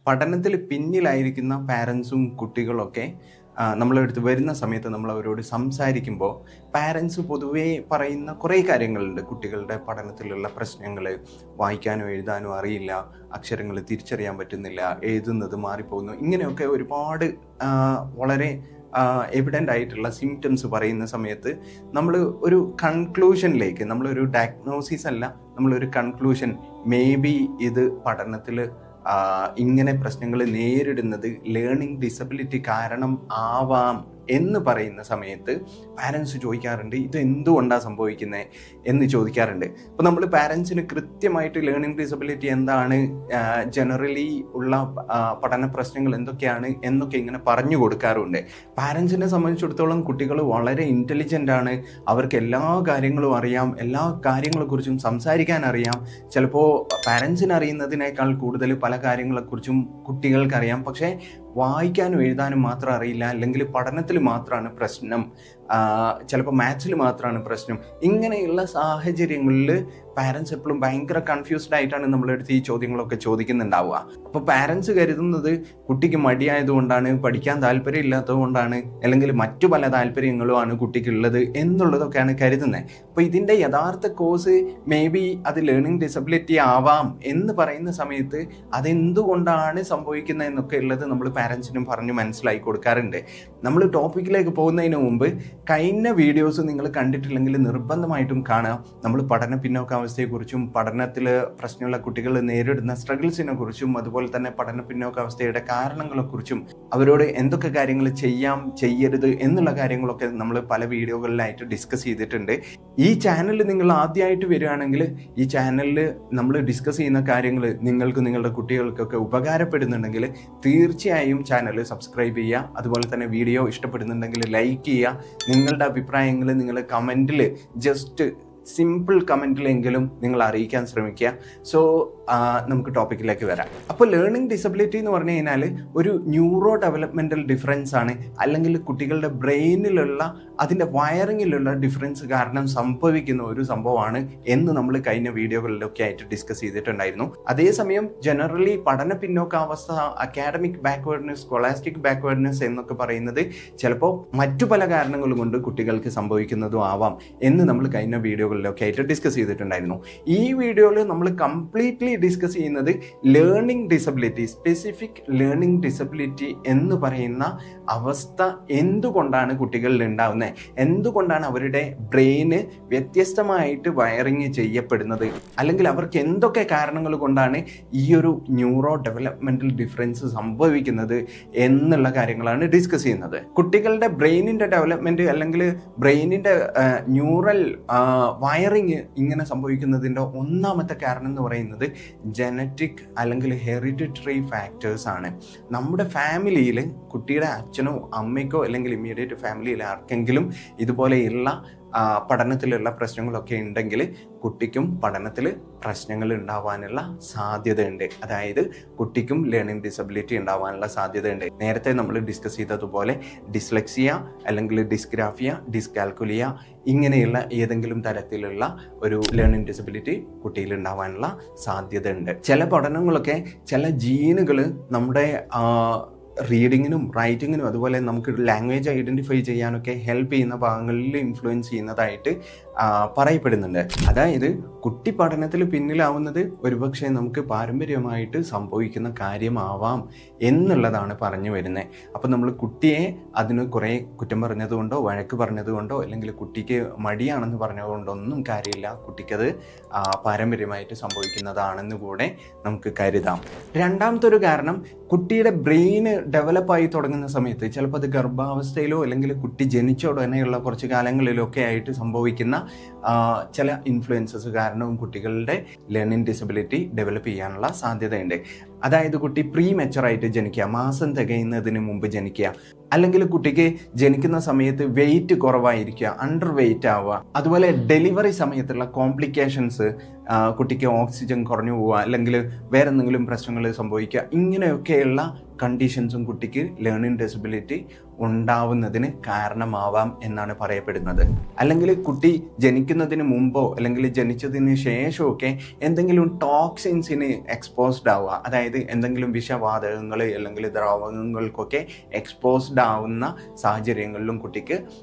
പഠനത്തിൽ പിന്നിലായിരിക്കുന്ന പാരൻസും കുട്ടികളൊക്കെ നമ്മളെടുത്ത് വരുന്ന സമയത്ത് നമ്മൾ അവരോട് സംസാരിക്കുമ്പോൾ പാരൻസ് പൊതുവേ പറയുന്ന കുറേ കാര്യങ്ങളുണ്ട്. കുട്ടികളുടെ പഠനത്തിലുള്ള പ്രശ്നങ്ങൾ, വായിക്കാനോ എഴുതാനോ അറിയില്ല, അക്ഷരങ്ങൾ തിരിച്ചറിയാൻ പറ്റുന്നില്ല, എഴുതുന്നത് മാറിപ്പോകുന്നു, ഇങ്ങനെയൊക്കെ ഒരുപാട് വളരെ എവിഡൻ്റ് ആയിട്ടുള്ള സിംറ്റംസ് പറയുന്ന സമയത്ത് നമ്മൾ ഒരു കൺക്ലൂഷനിലേക്ക്, നമ്മളൊരു ഡയഗ്നോസിസ് അല്ല, നമ്മളൊരു കൺക്ലൂഷൻ, മേ ബി ഇത് പഠനത്തിൽ ഇങ്ങനെ പ്രശ്നങ്ങൾ നേരിടുന്നത് ലേണിംഗ് ഡിസബിലിറ്റി കാരണം ആവാം എന്ന് പറയുന്ന സമയത്ത് പാരൻസ് ചോദിക്കാറുണ്ട്, ഇത് എന്തുകൊണ്ടാണ് സംഭവിക്കുന്നത് എന്ന് ചോദിക്കാറുണ്ട്. അപ്പോൾ നമ്മൾ പാരൻസിന് കൃത്യമായിട്ട് ലേണിംഗ് ഡിസബിലിറ്റി എന്താണ്, ജനറലി ഉള്ള പഠന പ്രശ്നങ്ങൾ എന്തൊക്കെയാണ് എന്നൊക്കെ ഇങ്ങനെ പറഞ്ഞു കൊടുക്കാറുണ്ട്. പാരൻസിനെ സംബന്ധിച്ചിടത്തോളം കുട്ടികൾ വളരെ ഇൻ്റലിജൻ്റ് ആണ്, അവർക്ക് എല്ലാ കാര്യങ്ങളും അറിയാം, എല്ലാ കാര്യങ്ങളെക്കുറിച്ചും സംസാരിക്കാൻ അറിയാം. ചിലപ്പോൾ പാരൻസിന് അറിയുന്നതിനേക്കാൾ കൂടുതൽ പല കാര്യങ്ങളെക്കുറിച്ചും കുട്ടികൾക്കറിയാം. പക്ഷേ വായിക്കാനും എഴുതാനും മാത്രം അറിയില്ല, അല്ലെങ്കിൽ പഠനത്തിൽ മാത്രമാണ് പ്രശ്നം, ചിലപ്പോൾ മാത്സിൽ മാത്രമാണ് പ്രശ്നം. ഇങ്ങനെയുള്ള സാഹചര്യങ്ങളിൽ പാരൻസ് എപ്പോഴും ഭയങ്കര കൺഫ്യൂസ്ഡ് ആയിട്ടാണ് നമ്മളെടുത്ത് ഈ ചോദ്യങ്ങളൊക്കെ ചോദിക്കുന്നുണ്ടാവുക. അപ്പോൾ പാരൻസ് കരുതുന്നത് കുട്ടിക്ക് മടിയായതുകൊണ്ടാണ്, പഠിക്കാൻ താല്പര്യം ഇല്ലാത്തത് കൊണ്ടാണ്, അല്ലെങ്കിൽ മറ്റു പല താല്പര്യങ്ങളുമാണ് കുട്ടിക്കുള്ളത് എന്നുള്ളതൊക്കെയാണ് കരുതുന്നത്. അപ്പോൾ ഇതിൻ്റെ യഥാർത്ഥ കോസ് മേ ബി അത് ലേണിംഗ് ഡിസബിലിറ്റി ആവാം എന്ന് പറയുന്ന സമയത്ത് അതെന്തുകൊണ്ടാണ് സംഭവിക്കുന്നത് എന്നൊക്കെ ഉള്ളത് നമ്മൾ പാരൻസിനും പറഞ്ഞ് മനസ്സിലാക്കി കൊടുക്കാറുണ്ട്. നമ്മൾ ടോപ്പിക്കിലേക്ക് പോകുന്നതിന് മുമ്പ് കഴിഞ്ഞ വീഡിയോസ് നിങ്ങൾ കണ്ടിട്ടില്ലെങ്കിൽ നിർബന്ധമായിട്ടും കാണാം. നമ്മൾ പഠന പിന്നോക്കാവസ്ഥയെക്കുറിച്ചും പഠനത്തിൽ പ്രശ്നമുള്ള കുട്ടികൾ നേരിടുന്ന സ്ട്രഗിൾസിനെ കുറിച്ചും അതുപോലെ തന്നെ പഠന പിന്നോക്കാവസ്ഥയുടെ കാരണങ്ങളെക്കുറിച്ചും അവരോട് എന്തൊക്കെ കാര്യങ്ങൾ ചെയ്യാം ചെയ്യരുത് എന്നുള്ള കാര്യങ്ങളൊക്കെ നമ്മൾ പല വീഡിയോകളിലായിട്ട് ഡിസ്കസ് ചെയ്തിട്ടുണ്ട്. ഈ ചാനലിൽ നിങ്ങൾ ആദ്യമായിട്ട് വരികയാണെങ്കിൽ ഈ ചാനലിൽ നമ്മൾ ഡിസ്കസ് ചെയ്യുന്ന കാര്യങ്ങൾ നിങ്ങൾക്ക് നിങ്ങളുടെ കുട്ടികൾക്കൊക്കെ ഉപകാരപ്പെടുന്നുണ്ടെങ്കിൽ തീർച്ചയായും ചാനൽ സബ്സ്ക്രൈബ് ചെയ്യുക. അതുപോലെ തന്നെ വീഡിയോ ഇഷ്ടപ്പെടുന്നുണ്ടെങ്കിൽ ലൈക്ക് ചെയ്യുക. നിങ്ങളുടെ അഭിപ്രായങ്ങൾ നിങ്ങൾ കമൻറ്റിൽ ജസ്റ്റ് സിമ്പിൾ കമൻറ്റിലെങ്കിലും നിങ്ങൾ അറിയിക്കാൻ ശ്രമിക്കുക. സോ നമുക്ക് ടോപ്പിക്കിലേക്ക് വരാം. അപ്പോൾ ലേണിംഗ് ഡിസബിലിറ്റി എന്ന് പറഞ്ഞു കഴിഞ്ഞാൽ ഒരു ന്യൂറോ ഡെവലപ്മെൻറ്റൽ ഡിഫറൻസ് ആണ്, അല്ലെങ്കിൽ കുട്ടികളുടെ ബ്രെയിനിലുള്ള അതിൻ്റെ വയറിങ്ങിലുള്ള ഡിഫറൻസ് കാരണം സംഭവിക്കുന്ന ഒരു സംഭവമാണ് എന്ന് നമ്മൾ കഴിഞ്ഞ വീഡിയോകളിലൊക്കെ ആയിട്ട് ഡിസ്കസ് ചെയ്തിട്ടുണ്ടായിരുന്നു. അതേസമയം ജനറലി പഠന പിന്നോക്കാവസ്ഥ, അക്കാഡമിക് ബാക്ക്വേർഡ്നെസ്, സ്കോളാസ്റ്റിക് ബാക്ക്വേർഡ്നെസ് എന്നൊക്കെ പറയുന്നത് ചിലപ്പോൾ മറ്റു പല കാരണങ്ങൾ കൊണ്ട് കുട്ടികൾക്ക് സംഭവിക്കുന്നതും ആവാം എന്ന് നമ്മൾ കഴിഞ്ഞ വീഡിയോകളിലൊക്കെ ആയിട്ട് ഡിസ്കസ് ചെയ്തിട്ടുണ്ടായിരുന്നു. ഈ വീഡിയോയിൽ നമ്മൾ കംപ്ലീറ്റ്ലി ഡിസ്കസ് ചെയ്യുന്നത് learning disability, specific learning disability എന്ന് പറയുന്ന അവസ്ഥ എന്തുകൊണ്ടാണ് കുട്ടികളിൽ ഉണ്ടാവുന്നത്, എന്തുകൊണ്ടാണ് അവരുടെ ബ്രെയിന് വ്യത്യസ്തമായിട്ട് വയറിങ് ചെയ്യപ്പെടുന്നത്, അല്ലെങ്കിൽ അവർക്ക് എന്തൊക്കെ കാരണങ്ങൾ കൊണ്ടാണ് ഈ ഒരു ന്യൂറോ ഡെവലപ്മെന്റൽ ഡിഫറൻസ് സംഭവിക്കുന്നത് എന്നുള്ള കാര്യങ്ങളാണ് ഡിസ്കസ് ചെയ്യുന്നത്. കുട്ടികളുടെ ബ്രെയിനിന്റെ ഡെവലപ്മെന്റ് അല്ലെങ്കിൽ ബ്രെയിനിന്റെ ന്യൂറൽ വയറിങ് ഇങ്ങനെ സംഭവിക്കുന്നതിൻ്റെ ഒന്നാമത്തെ കാരണം എന്ന് പറയുന്നത് ജനറ്റിക് അല്ലെങ്കിൽ ഹെറിഡിറ്ററി ഫാക്ടേഴ്സ് ആണ്. നമ്മുടെ ഫാമിലിയിൽ കുട്ടിയുടെ അച്ഛനോ അമ്മയ്ക്കോ അല്ലെങ്കിൽ ഇമ്മീഡിയറ്റ് ഫാമിലിയിൽ ആർക്കെങ്കിലും ഇതുപോലെയുള്ള പഠനത്തിലുള്ള പ്രശ്നങ്ങളൊക്കെ ഉണ്ടെങ്കിൽ കുട്ടിക്കും പഠനത്തിൽ പ്രശ്നങ്ങൾ ഉണ്ടാവാനുള്ള സാധ്യതയുണ്ട്. അതായത് കുട്ടിക്കും ലേണിംഗ് ഡിസബിലിറ്റി ഉണ്ടാവാനുള്ള സാധ്യതയുണ്ട്. നേരത്തെ നമ്മൾ ഡിസ്കസ് ചെയ്തതുപോലെ ഡിസ്ലെക്സിയ അല്ലെങ്കിൽ ഡിസ്ഗ്രാഫിയ, ഡിസ്കാൽക്കുലിയ ഇങ്ങനെയുള്ള ഏതെങ്കിലും തരത്തിലുള്ള ഒരു ലേണിംഗ് ഡിസബിലിറ്റി കുട്ടിയിൽ ഉണ്ടാവാനുള്ള സാധ്യതയുണ്ട്. ചില പഠനങ്ങളൊക്കെ ചില ജീനുകൾ നമ്മുടെ റീഡിങ്ങിനും റൈറ്റിങ്ങിനും അതുപോലെ നമുക്ക് ലാംഗ്വേജ് ഐഡൻറ്റിഫൈ ചെയ്യാനൊക്കെ ഹെൽപ്പ് ചെയ്യുന്ന ഭാഗങ്ങളിൽ ഇൻഫ്ലുവൻസ് ചെയ്യുന്നതായിട്ട് പറയപ്പെടുന്നുണ്ട്. അതായത് കുട്ടി പഠനത്തിൽ പിന്നിലാവുന്നത് ഒരുപക്ഷെ നമുക്ക് പാരമ്പര്യമായിട്ട് സംഭവിക്കുന്ന കാര്യമാവാം എന്നുള്ളതാണ് പറഞ്ഞു വരുന്നത്. അപ്പോൾ നമ്മൾ കുട്ടിയെ അതിന് കുറേ കുറ്റം പറഞ്ഞതുകൊണ്ടോ വഴക്ക് പറഞ്ഞതുകൊണ്ടോ അല്ലെങ്കിൽ കുട്ടിക്ക് മടിയാണെന്ന് പറഞ്ഞതുകൊണ്ടൊന്നും കാര്യമില്ല. കുട്ടിക്കത് പാരമ്പര്യമായിട്ട് സംഭവിക്കുന്നതാണെന്ന് കൂടെ നമുക്ക് കരുതാം. രണ്ടാമത്തെ ഒരു കാരണം, കുട്ടിയുടെ ബ്രെയിന് ഡെവലപ്പായി തുടങ്ങുന്ന സമയത്ത് ചിലപ്പോൾ അത് ഗർഭാവസ്ഥയിലോ അല്ലെങ്കിൽ കുട്ടി ജനിച്ച ഉടനെയുള്ള കുറച്ച് കാലങ്ങളിലൊക്കെ ആയിട്ട് സംഭവിക്കുന്ന ചില ഇൻഫ്ലുവൻസസ് കാരണവും കുട്ടികളുടെ ലേണിംഗ് ഡിസബിലിറ്റി ഡെവലപ്പ് ചെയ്യാനുള്ള സാധ്യതയുണ്ട്. അതായത് കുട്ടി പ്രീ മെച്ചറായിട്ട് ജനിക്കുക, മാസം തികയുന്നതിന് മുമ്പ് ജനിക്കുക, അല്ലെങ്കിൽ കുട്ടിക്ക് ജനിക്കുന്ന സമയത്ത് വെയിറ്റ് കുറവായിരിക്കുക, അണ്ടർ വെയിറ്റ് ആവുക, അതുപോലെ ഡെലിവറി സമയത്തുള്ള കോംപ്ലിക്കേഷൻസ്, കുട്ടിക്ക് ഓക്സിജൻ കുറഞ്ഞു പോവുക, അല്ലെങ്കിൽ വേറെ എന്തെങ്കിലും പ്രശ്നങ്ങൾ സംഭവിക്കുക, ഇങ്ങനെയൊക്കെയുള്ള കണ്ടീഷൻസും കുട്ടിക്ക് ലേണിംഗ് ഡിസബിലിറ്റി ഉണ്ടാവുന്നതിന് കാരണമാവാം എന്നാണ് പറയപ്പെടുന്നത്. അല്ലെങ്കിൽ കുട്ടി ജനിക്കുന്നതിന് മുമ്പോ അല്ലെങ്കിൽ ജനിച്ചതിന് ശേഷമൊക്കെ എന്തെങ്കിലും ടോക്സിൻസിന് എക്സ്പോസ്ഡ് ആവുക, അതായത് അതായത് എന്തെങ്കിലും വിഷവാതകങ്ങൾ അല്ലെങ്കിൽ ദ്രാവകങ്ങൾക്കൊക്കെ എക്സ്പോസ്ഡ് ആവുന്ന സാഹചര്യങ്ങളിലും കുട്ടിക്ക്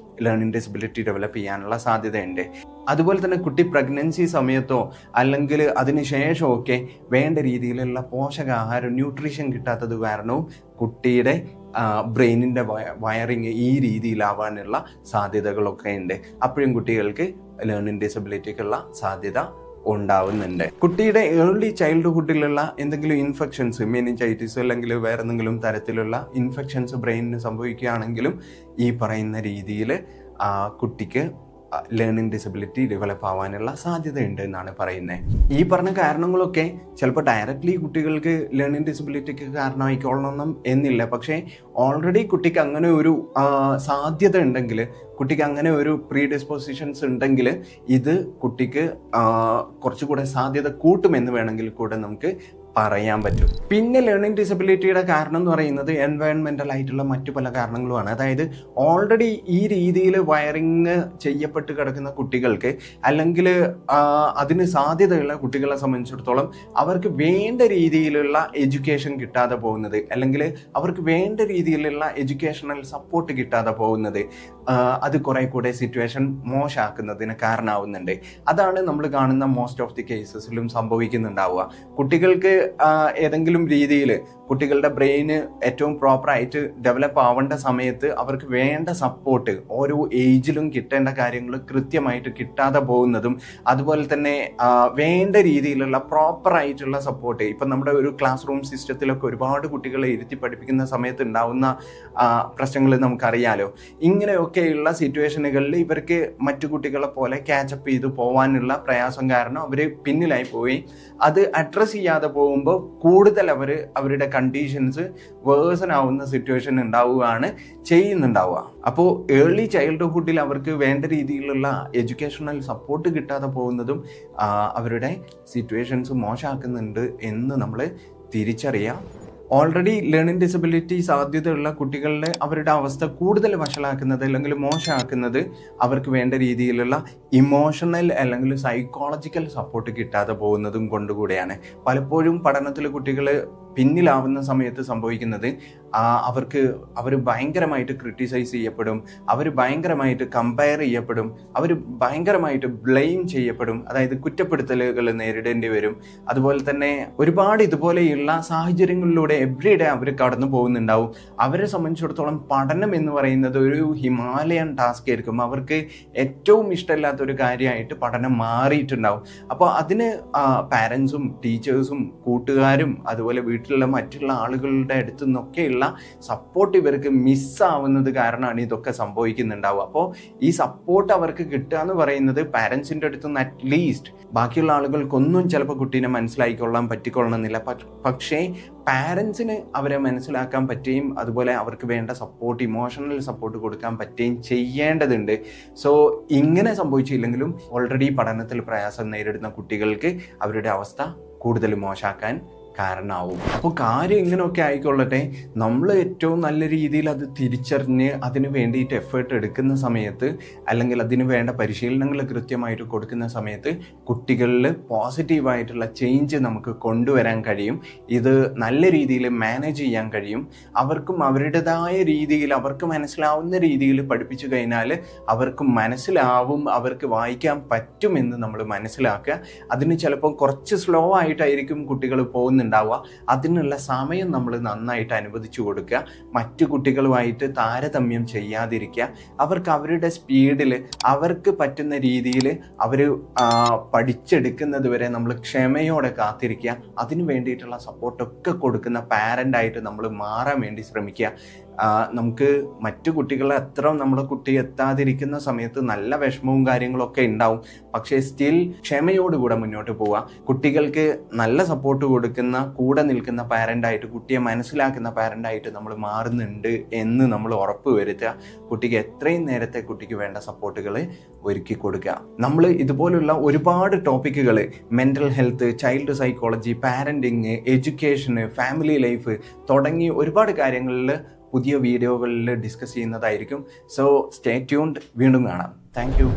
ലേണിംഗ് ഡിസബിലിറ്റി ഡെവലപ്പ് ചെയ്യാനുള്ള സാധ്യതയുണ്ട്. അതുപോലെ തന്നെ കുട്ടി പ്രഗ്നൻസി സമയത്തോ അല്ലെങ്കിൽ അതിന് ശേഷമൊക്കെ വേണ്ട രീതിയിലുള്ള പോഷകാഹാരം ന്യൂട്രീഷൻ കിട്ടാത്തത് കാരണവും കുട്ടിയുടെ ബ്രെയിനിൻ്റെ വയറിങ് ഈ രീതിയിലാവാനുള്ള സാധ്യതകളൊക്കെ ഉണ്ട്. അപ്പോഴും കുട്ടികൾക്ക് ലേണിംഗ് ഡിസബിലിറ്റിക്കുള്ള സാധ്യത ഉണ്ടാവുന്നുണ്ട്. കുട്ടിയുടെ ഏർലി ചൈൽഡ്ഹുഡിലുള്ള എന്തെങ്കിലും ഇൻഫെക്ഷൻസ്, മെനിഞ്ചൈറ്റിസ് അല്ലെങ്കിൽ വേറെ എന്തെങ്കിലും തരത്തിലുള്ള ഇൻഫെക്ഷൻസ് ബ്രെയിനിന് സംഭവിക്കുകയാണെങ്കിലും ഈ പറയുന്ന രീതിയിൽ കുട്ടിക്ക് ലേണിംഗ് ഡിസബിലിറ്റി ഡെവലപ്പ് ആവാനുള്ള സാധ്യതയുണ്ട് എന്നാണ് പറയുന്നത്. ഈ പറഞ്ഞ കാരണങ്ങളൊക്കെ ചിലപ്പോൾ ഡയറക്റ്റ്ലി കുട്ടികൾക്ക് ലേണിംഗ് ഡിസബിലിറ്റിക്ക് കാരണമായിക്കൊള്ളണം എന്നില്ല. പക്ഷേ ഓൾറെഡി കുട്ടിക്ക് അങ്ങനെ ഒരു സാധ്യത ഉണ്ടെങ്കിൽ, കുട്ടിക്ക് അങ്ങനെ ഒരു പ്രീ ഡിസ്പോസിഷൻസ് ഉണ്ടെങ്കിൽ ഇത് കുട്ടിക്ക് കുറച്ചുകൂടെ സാധ്യത കൂട്ടുമെന്ന് വേണമെങ്കിൽ കൂടെ നമുക്ക് പറയാൻ പറ്റും. പിന്നെ ലേണിംഗ് ഡിസബിലിറ്റിയുടെ കാരണം എന്ന് പറയുന്നത് എൻവയൺമെൻ്റൽ ആയിട്ടുള്ള മറ്റു പല കാരണങ്ങളുമാണ്. അതായത് ഓൾറെഡി ഈ രീതിയിൽ വയറിങ് ചെയ്യപ്പെട്ട് കിടക്കുന്ന കുട്ടികൾക്ക് അല്ലെങ്കിൽ അതിന് സാധ്യതയുള്ള കുട്ടികളെ സംബന്ധിച്ചിടത്തോളം അവർക്ക് വേണ്ട രീതിയിലുള്ള എഡ്യൂക്കേഷൻ കിട്ടാതെ പോകുന്നത്, അല്ലെങ്കിൽ അവർക്ക് വേണ്ട രീതിയിലുള്ള എഡ്യൂക്കേഷണൽ സപ്പോർട്ട് കിട്ടാതെ പോകുന്നത് അത് കുറെ കൂടെ സിറ്റുവേഷൻ മോശമാക്കുന്നതിന് കാരണമാവുന്നുണ്ട്. അതാണ് നമ്മൾ കാണുന്ന മോസ്റ്റ് ഓഫ് ദി കേസസിലും സംഭവിക്കുന്നുണ്ടാവുക. കുട്ടികൾക്ക് ഏതെങ്കിലും രീതിയിൽ കുട്ടികളുടെ ബ്രെയിന് ഏറ്റവും പ്രോപ്പറായിട്ട് ഡെവലപ്പ് ആവേണ്ട സമയത്ത് അവർക്ക് വേണ്ട സപ്പോർട്ട് ഓരോ ഏജിലും കിട്ടേണ്ട കാര്യങ്ങൾ കൃത്യമായിട്ട് കിട്ടാതെ പോകുന്നതും, അതുപോലെ തന്നെ വേണ്ട രീതിയിലുള്ള പ്രോപ്പറായിട്ടുള്ള സപ്പോർട്ട് ഇപ്പം നമ്മുടെ ഒരു ക്ലാസ് റൂം സിസ്റ്റത്തിലൊക്കെ ഒരുപാട് കുട്ടികളെ ഇരുത്തി പഠിപ്പിക്കുന്ന സമയത്ത് ഉണ്ടാവുന്ന പ്രശ്നങ്ങൾ നമുക്കറിയാലോ. ഇങ്ങനെയൊക്കെയുള്ള സിറ്റുവേഷനുകളിൽ ഇവർക്ക് മറ്റു കുട്ടികളെ പോലെ ക്യാച്ചപ്പ് ചെയ്ത് പോകാനുള്ള പ്രയാസം കാരണം അവർ പിന്നിലായി പോയി അത് അഡ്രസ്സ് ചെയ്യാതെ പോകുമ്പോൾ കൂടുതൽ അവരുടെ കണ്ടീഷൻസ് വേഴ്സൺ ആവുന്ന സിറ്റുവേഷൻ ഉണ്ടാവുകയാണ് ചെയ്യുന്നുണ്ടാവുക. അപ്പോൾ ഏർലി ചൈൽഡ്ഹുഡിൽ അവർക്ക് വേണ്ട രീതിയിലുള്ള എഡ്യൂക്കേഷണൽ സപ്പോർട്ട് കിട്ടാതെ പോകുന്നതും അവരുടെ സിറ്റുവേഷൻസ് മോശമാക്കുന്നുണ്ട് എന്ന് നമ്മൾ തിരിച്ചറിയാം. ഓൾറെഡി ലേണിംഗ് ഡിസബിലിറ്റി സാധ്യതയുള്ള കുട്ടികളുടെ അവരുടെ അവസ്ഥ കൂടുതൽ വഷളാക്കുന്നത് അല്ലെങ്കിൽ മോശമാക്കുന്നത് അവർക്ക് വേണ്ട രീതിയിലുള്ള ഇമോഷണൽ അല്ലെങ്കിൽ സൈക്കോളജിക്കൽ സപ്പോർട്ട് കിട്ടാതെ പോകുന്നതും കൊണ്ടുകൂടെയാണ്. പലപ്പോഴും പഠനത്തിൽ കുട്ടികൾ പിന്നിലാവുന്ന സമയത്ത് സംഭവിക്കുന്നത് അവർ ഭയങ്കരമായിട്ട് ക്രിട്ടിസൈസ് ചെയ്യപ്പെടും, അവർ ഭയങ്കരമായിട്ട് കമ്പയർ ചെയ്യപ്പെടും, അവർ ഭയങ്കരമായിട്ട് ബ്ലെയിം ചെയ്യപ്പെടും, അതായത് കുറ്റപ്പെടുത്തലുകൾ നേരിടേണ്ടി വരും. അതുപോലെ തന്നെ ഒരുപാട് ഇതുപോലെയുള്ള സാഹചര്യങ്ങളിലൂടെ എവ്രിഡേ അവർ കടന്നു പോകുന്നുണ്ടാവും. അവരെ സംബന്ധിച്ചിടത്തോളം പഠനം എന്ന് പറയുന്നത് ഒരു ഹിമാലയൻ ടാസ്ക് ആയിരിക്കും. അവർക്ക് ഏറ്റവും ഇഷ്ടമില്ലാത്തൊരു കാര്യമായിട്ട് പഠനം മാറിയിട്ടുണ്ടാവും. അപ്പോൾ അതിന് പാരൻസും ടീച്ചേഴ്സും കൂട്ടുകാരും അതുപോലെ വീട്ടിലുള്ള മറ്റുള്ള ആളുകളുടെ അടുത്തു നിന്നൊക്കെയുള്ള സപ്പോർട്ട് ഇവർക്ക് മിസ്സാവുന്നത് കാരണമാണ് ഇതൊക്കെ സംഭവിക്കുന്നുണ്ടാവുക. അപ്പോൾ ഈ സപ്പോർട്ട് അവർക്ക് കിട്ടുക എന്ന് പറയുന്നത് പാരൻസിൻ്റെ അടുത്ത് നിന്ന് അറ്റ്ലീസ്റ്റ് ബാക്കിയുള്ള ആളുകൾക്കൊന്നും ചിലപ്പോൾ കുട്ടീനെ മനസ്സിലാക്കിക്കൊള്ളാൻ പറ്റിക്കൊള്ളണമെന്നില്ല. പക്ഷേ പാരൻസിന് അവരെ മനസ്സിലാക്കാൻ പറ്റുകയും അതുപോലെ അവർക്ക് വേണ്ട സപ്പോർട്ട്, ഇമോഷണൽ സപ്പോർട്ട് കൊടുക്കാൻ പറ്റുകയും ചെയ്യേണ്ടതുണ്ട്. സോ ഇങ്ങനെ സംഭവിച്ചില്ലെങ്കിലും ഓൾറെഡി പഠനത്തിൽ പ്രയാസം നേരിടുന്ന കുട്ടികൾക്ക് അവരുടെ അവസ്ഥ കൂടുതൽ മോശമാക്കാൻ കാരണമാവും. അപ്പോൾ കാര്യം ഇങ്ങനെയൊക്കെ ആയിക്കൊള്ളട്ടെ, നമ്മൾ ഏറ്റവും നല്ല രീതിയിൽ അത് തിരിച്ചറിഞ്ഞ് അതിന് വേണ്ടിയിട്ട് എഫേർട്ട് എടുക്കുന്ന സമയത്ത് അല്ലെങ്കിൽ അതിന് വേണ്ട പരിശീലനങ്ങൾ കൃത്യമായിട്ട് കൊടുക്കുന്ന സമയത്ത് കുട്ടികളിൽ പോസിറ്റീവായിട്ടുള്ള ചേഞ്ച് നമുക്ക് കൊണ്ടുവരാൻ കഴിയും. ഇത് നല്ല രീതിയിൽ മാനേജ് ചെയ്യാൻ കഴിയും. അവർക്കും അവരുടേതായ രീതിയിൽ അവർക്ക് മനസ്സിലാവുന്ന രീതിയിൽ പഠിപ്പിച്ചു കഴിഞ്ഞാൽ അവർക്ക് മനസ്സിലാവും, അവർക്ക് വായിക്കാൻ പറ്റുമെന്ന് നമ്മൾ മനസ്സിലാക്കുക. അതിന് ചിലപ്പോൾ കുറച്ച് സ്ലോ ആയിട്ടായിരിക്കും കുട്ടികൾ പോകുന്നുണ്ടാവുക. അതിനുള്ള സമയം നമ്മൾ നന്നായിട്ട് അനുവദിച്ചു കൊടുക്കുക. മറ്റു കുട്ടികളുമായിട്ട് താരതമ്യം ചെയ്യാതിരിക്കുക. അവർക്ക് അവരുടെ സ്പീഡിൽ അവർക്ക് പറ്റുന്ന രീതിയിൽ അവർ പഠിച്ചെടുക്കുന്നത് വരെ നമ്മൾ ക്ഷമയോടെ കാത്തിരിക്കുക. അതിന് വേണ്ടിയിട്ടുള്ള സപ്പോർട്ടൊക്കെ കൊടുക്കുന്ന പാരൻ്റായിട്ട് നമ്മൾ മാറാൻ വേണ്ടി ശ്രമിക്കുക. നമുക്ക് മറ്റു കുട്ടികളെ അത്ര നമ്മുടെ കുട്ടി എത്താതിരിക്കുന്ന സമയത്ത് നല്ല വിഷമവും കാര്യങ്ങളൊക്കെ ഉണ്ടാവും. പക്ഷേ സ്റ്റിൽ ക്ഷമയോടുകൂടെ മുന്നോട്ട് പോവുക. കുട്ടികൾക്ക് നല്ല സപ്പോർട്ട് കൊടുക്കുന്ന, കൂടെ നിൽക്കുന്ന പാരൻ്റായിട്ട്, കുട്ടിയെ മനസ്സിലാക്കുന്ന പാരൻ്റായിട്ട് നമ്മൾ മാറുന്നുണ്ട് എന്ന് നമ്മൾ ഉറപ്പ് വരുത്തുക. കുട്ടിക്ക് എത്രയും നേരത്തെ കുട്ടിക്ക് വേണ്ട സപ്പോർട്ടുകൾ ഒരുക്കി കൊടുക്കുക. നമ്മൾ ഇതുപോലുള്ള ഒരുപാട് ടോപ്പിക്കുകൾ, mental health, child psychology, parenting, എഡ്യൂക്കേഷന്, ഫാമിലി ലൈഫ് തുടങ്ങി ഒരുപാട് കാര്യങ്ങളിൽ പുതിയ വീഡിയോകളിൽ ഡിസ്കസ് ചെയ്യുന്നതായിരിക്കും. So stay tuned. വീണ്ടും കാണാം. Thank U.